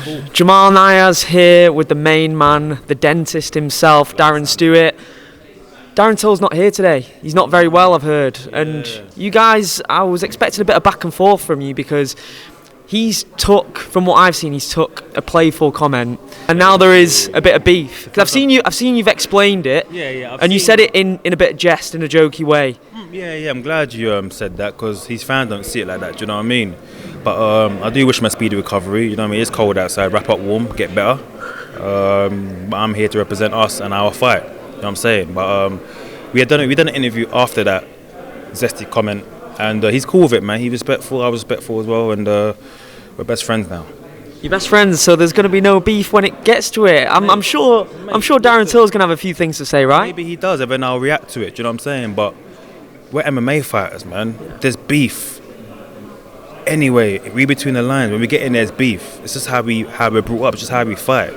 Cool. Jamal Niaz here with the main man, the dentist himself, Darren Stewart. Darren Till's not here today. He's not very well, I've heard. And you guys, I was expecting a bit of back and forth from you because from what I've seen, he's took a playful comment, and now there is a bit of beef. Because I've seen you've explained it, and you said it in a bit of jest, in a jokey way. Yeah, I'm glad you said that, because his fans don't see it like that, do you know what I mean? But I do wish him a speedy recovery, you know what I mean? It's cold outside, wrap up warm, get better. But I'm here to represent us and our fight, you know what I'm saying? But we done an interview after that zesty comment, and he's cool with it, man. He's respectful, I was respectful as well, and we're best friends now. You're best friends, so there's going to be no beef when it gets to it. I'm sure Darren Till's going to have a few things to say, right? Maybe he does, and then I'll react to it, do you know what I'm saying? But we're MMA fighters, man. There's beef. Anyway, read between the lines. When we get in, there's beef. It's just how we're brought up. It's just how we fight.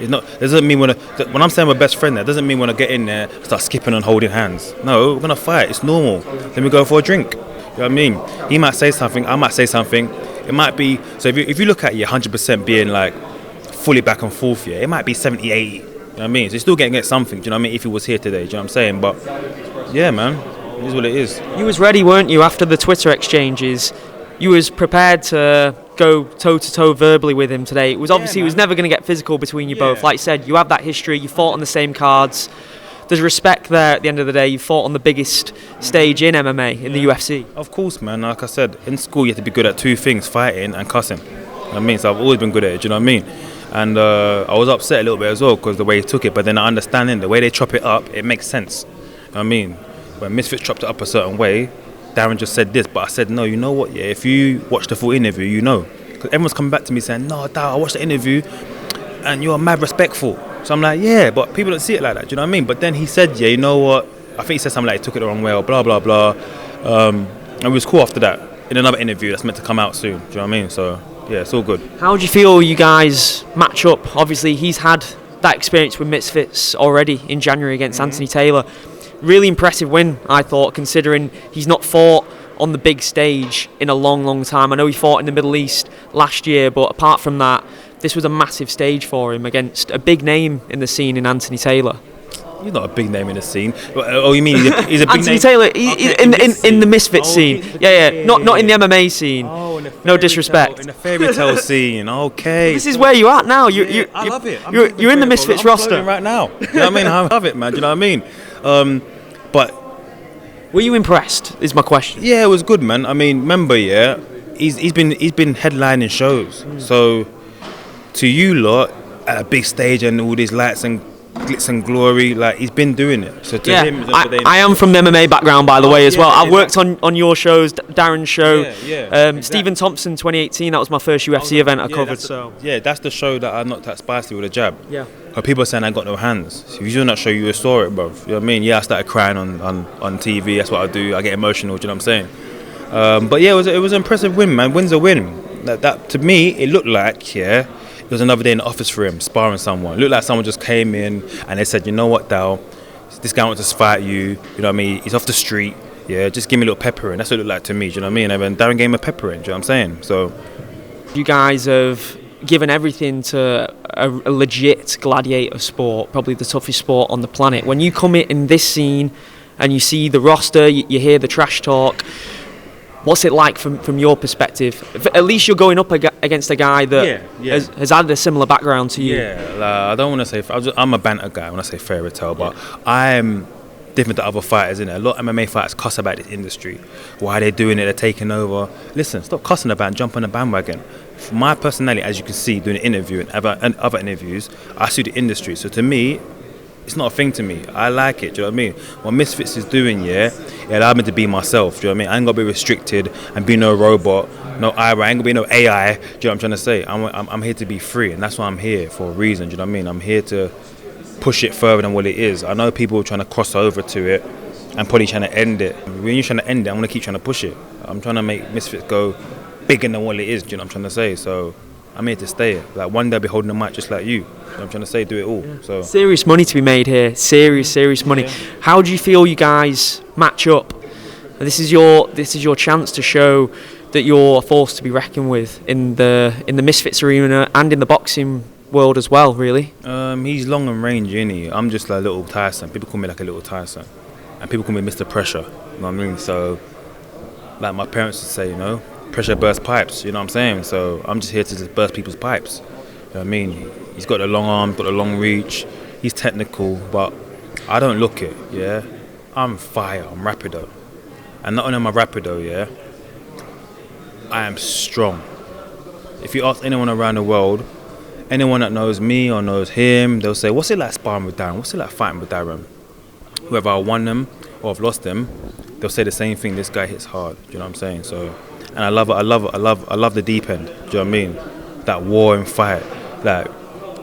It doesn't mean when I'm saying we're best friend, that doesn't mean when I get in there start skipping and holding hands. No, we're gonna fight. It's normal. Then we go for a drink. You know what I mean? He might say something. I might say something. It might be so. If you look at 100% being like fully back and forth, it might be 70, 80. You know what I mean? So you're still getting at something. Do you know what I mean? If he was here today, do you know what I'm saying? But yeah, man, it is what it is. You was ready, weren't you, after the Twitter exchanges? You was prepared to go toe-to-toe verbally with him today. It was obviously it was never going to get physical between you both. Like you said, you have that history. You fought on the same cards. There's respect there at the end of the day. You fought on the biggest stage in MMA, in the UFC. Of course, man. Like I said, in school you have to be good at two things, fighting and cussing. You know what I mean? So I've always been good at it, do you know what I mean? And I was upset a little bit as well because the way he took it, but then I understand the way they chop it up, it makes sense. You know what I mean? When Misfits chopped it up a certain way, Darren just said this, but I said, no, you know what, if you watch the full interview, you know. Because everyone's coming back to me saying, no, Darren, I watched the interview and you're mad respectful. So I'm like, yeah, but people don't see it like that, do you know what I mean? But then he said, you know what, I think he said something like he took it the wrong way or blah, blah, blah. And it was cool after that, in another interview that's meant to come out soon, do you know what I mean? So, yeah, it's all good. How do you feel you guys match up? Obviously, he's had that experience with Misfits already in January against Anthony Taylor. Really impressive win, I thought, considering he's not fought on the big stage in a long, long time. I know he fought in the Middle East last year, but apart from that, this was a massive stage for him against a big name in the scene in Anthony Taylor. He's not a big name in the scene. Oh, you mean he's a big Anthony name? Taylor, in the Misfits scene. Yeah. Not in the MMA scene. No disrespect. In the fairy tale scene, okay. This is where you're at now. I love it. You're in the Misfits roster right now. You know what I mean? I love it, man. Do you know what I mean? But were you impressed? Is my question. Yeah, it was good, man. I mean, remember, he's been headlining shows. So to you lot at a big stage and all these lights and glitz and glory, like he's been doing it. So to him, I am from the MMA background, by the way, as well. I've worked on your shows, Darren's show, exactly. Stephen Thompson 2018. That was my first UFC event I covered. That's the show that I knocked out spicy with a jab. Yeah. People are saying I got no hands. So if you do not show, you saw it, bro. You know what I mean? Yeah, I started crying on TV. That's what I do. I get emotional. Do you know what I'm saying? But yeah, it was an impressive win, man. Win's a win. That to me, it looked like it was another day in the office for him, sparring someone. It looked like someone just came in and they said, you know what, Dal, this guy wants to fight you. You know what I mean? He's off the street. Yeah, just give me a little pepper in. That's what it looked like to me. Do you know what I mean? And then Darren gave him a pepper in. Do you know what I'm saying? So, you guys have given everything to a legit gladiator sport, probably the toughest sport on the planet. When you come in this scene and you see the roster, you hear the trash talk. What's it like from your perspective? At least you're going up against a guy that has had a similar background to you. Yeah, I don't want to say... I'm a banter guy when I say fairy tale, but I'm different to other fighters, innit? A lot of MMA fighters cuss about this industry. Why they're doing it, they're taking over. Listen, stop cussing about and jump on the bandwagon. For my personality, as you can see, doing an interview and other interviews, I see the industry. So to me, it's not a thing to me. I like it, do you know what I mean? What Misfits is doing, it allowed me to be myself, do you know what I mean? I ain't got to be restricted and be no robot, no I ain't going to be no AI, do you know what I'm trying to say? I'm here to be free, and that's why I'm here, for a reason, do you know what I mean? I'm here to push it further than what it is. I know people are trying to cross over to it and probably trying to end it. When you're trying to end it, I'm going to keep trying to push it. I'm trying to make Misfits go bigger than what it is, do you know what I'm trying to say? So I'm here to stay. Like one day I'll be holding the mic just like you. I'm trying to say, do it all. Yeah. So serious money to be made here. Serious money. Yeah. How do you feel you guys match up? This is your chance to show that you're a force to be reckoned with in the Misfits arena and in the boxing world as well, really? He's long and range, isn't he? I'm just like little Tyson. People call me like a little Tyson. And people call me Mr. Pressure. You know what I mean? So, like my parents would say, you know, pressure bursts pipes, you know what I'm saying? So I'm just here to just burst people's pipes. You know what I mean? He's got the long arm, got the long reach. He's technical, but I don't look it, yeah? I'm fire, I'm rapido. And not only am I rapido, yeah? I am strong. If you ask anyone around the world, anyone that knows me or knows him, they'll say, what's it like sparring with Darren? What's it like fighting with Darren? Whether I won them or I've lost them, they'll say the same thing. This guy hits hard. Do you know what I'm saying? So, and I love it. I love the deep end. Do you know what I mean? That war and fight. Like,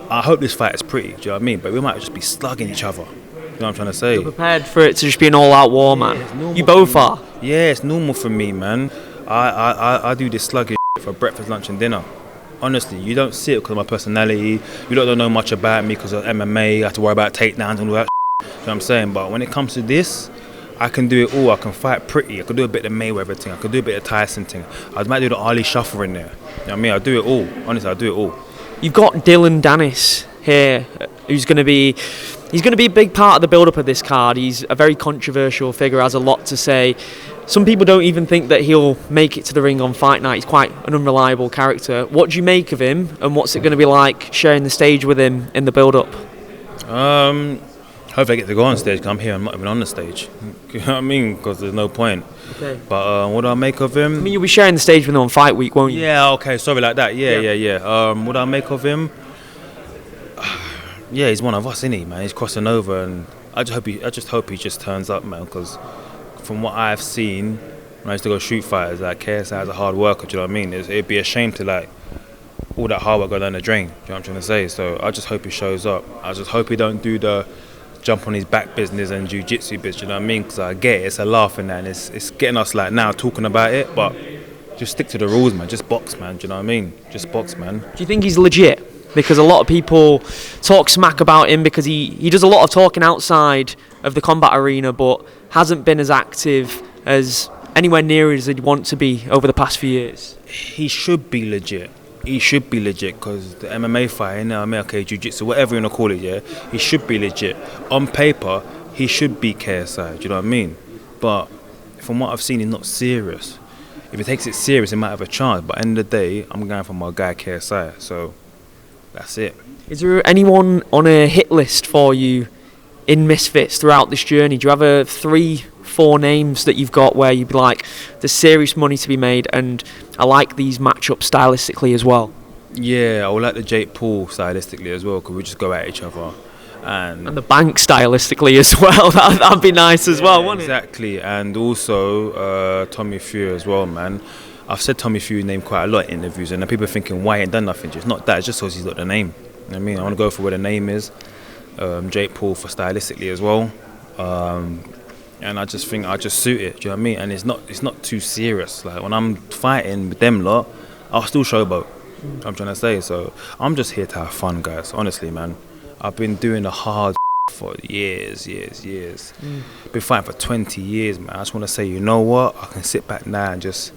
I hope this fight is pretty. Do you know what I mean? But we might just be slugging each other. You know what I'm trying to say? You're prepared for it to just be an all-out war, man. You both are. Yeah, it's normal for me, man. I do this slugging for breakfast, lunch, and dinner. Honestly, you don't see it because of my personality. You don't know much about me because of MMA. I have to worry about takedowns and all that. You know what I'm saying? But when it comes to this, I can do it all. I can fight pretty. I can do a bit of Mayweather thing. I can do a bit of Tyson thing. I might do the Ali Shuffle in there. You know what I mean? I do it all. Honestly, I do it all. You've got Dylan Dennis here, who's going to be... He's going to be a big part of the build-up of this card. He's a very controversial figure, has a lot to say. Some people don't even think that he'll make it to the ring on fight night. He's quite an unreliable character. What do you make of him, and what's it going to be like sharing the stage with him in the build-up? Hopefully I get to go on stage, because I'm here, I'm not even on the stage. You know what I mean? Because there's no point. Okay. But what do I make of him? I mean, you'll be sharing the stage with him on fight week, won't you? Yeah, okay, sorry like that. Yeah. What do I make of him? Yeah, he's one of us, isn't he, man? He's crossing over, and I just hope he just turns up, man. Because from what I've seen, when I used to go shoot fighters, like KSI is a hard worker. Do you know what I mean? It'd be a shame to like all that hard work go down the drain. Do you know what I'm trying to say? So I just hope he shows up. I just hope he don't do the jump on his back business and jiu-jitsu business. You know what I mean? Because I get it, it's a laugh in that, and it's getting us like now talking about it, but just stick to the rules, man. Just box, man. Do you know what I mean? Just box, man. Do you think he's legit? Because a lot of people talk smack about him because he does a lot of talking outside of the combat arena, but hasn't been as active as anywhere near as he'd want to be over the past few years. He should be legit. He should be legit because the MMA fight, okay, jiu-jitsu, whatever you want to call it, yeah, he should be legit. On paper, he should be KSI, do you know what I mean? But from what I've seen, he's not serious. If he takes it serious, he might have a chance, but at the end of the day, I'm going for my guy KSI, so that's it. Is there anyone on a hit list for you in Misfits throughout this journey? Do you have 3-4 names that you've got where you'd be like, there's serious money to be made, and I like these matchups stylistically as well? Yeah, I would like the Jake Paul stylistically as well, because we just go at each other. And the Bank stylistically as well. That'd be nice as well, wouldn't it? Exactly, and also Tommy Fury as well, man. I've said Tommy Fury's name quite a lot in interviews, and people are thinking, why he ain't done nothing? It's not that, it's just because he's got the name. You know what I mean? I want to go for where the name is. Jake Paul for stylistically as well. And I just think I just suit it, do you know what I mean? And it's not too serious. Like when I'm fighting with them lot, I'll still showboat. I'm trying to say. So I'm just here to have fun, guys. Honestly, man. I've been doing the hard for years. Been fighting for 20 years, man. I just want to say, you know what? I can sit back now and just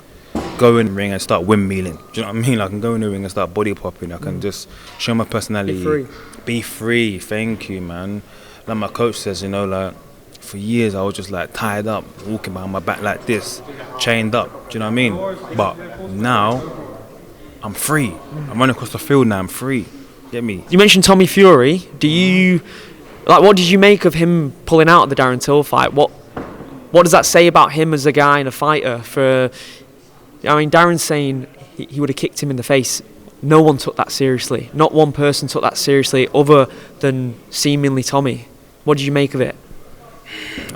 go in the ring and start windmilling. Do you know what I mean? I can go in the ring and start body popping. I can just show my personality. Be free. Thank you, man. Like my coach says, you know, like for years I was just like tied up, walking behind my back like this, chained up. Do you know what I mean? But now I'm free. I'm running across the field now. I'm free. Get me? You mentioned Tommy Fury. What did you make of him pulling out of the Darren Till fight? What does that say about him as a guy and a fighter? Darren's saying he would have kicked him in the face. No one took that seriously. Not one person took that seriously other than seemingly Tommy. What did you make of it?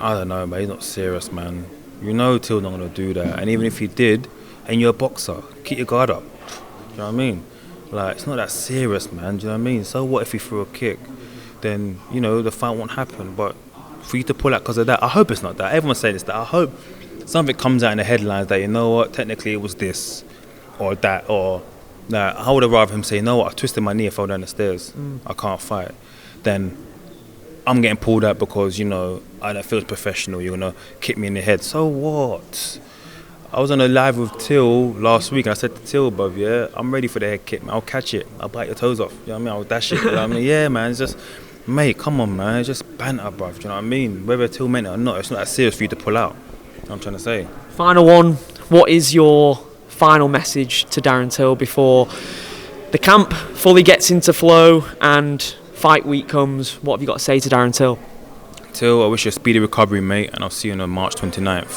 I don't know, but he's not serious, man. You know Till's not going to do that. And even if he did, and you're a boxer, keep your guard up. Do you know what I mean? Like, it's not that serious, man. Do you know what I mean? So what if he threw a kick? Then, you know, the fight won't happen. But for you to pull out because of that, I hope it's not that. Everyone's saying it's that. I hope something comes out in the headlines that, you know what, technically it was this or that, or that. I would have rather him say, you know what, I twisted my knee, I fell down the stairs. I can't fight. Then I'm getting pulled out because, you know, I don't feel it's professional. You're going to kick me in the head. So what? I was on a live with Till last week, and I said to Till, bruv, yeah, I'm ready for the head kick, man. I'll catch it. I'll bite your toes off. You know what I mean? I'll dash it. You know what I mean? Yeah, man. It's just, mate, come on, man. It's just banter, bruv. Do you know what I mean? Whether Till meant it or not, it's not that serious for you to pull out. You know what I'm trying to say. Final one. What is your final message to Darren Till before the camp fully gets into flow and fight week comes? What have you got to say to Darren Till? Till, I wish you a speedy recovery, mate, and I'll see you on March 29th.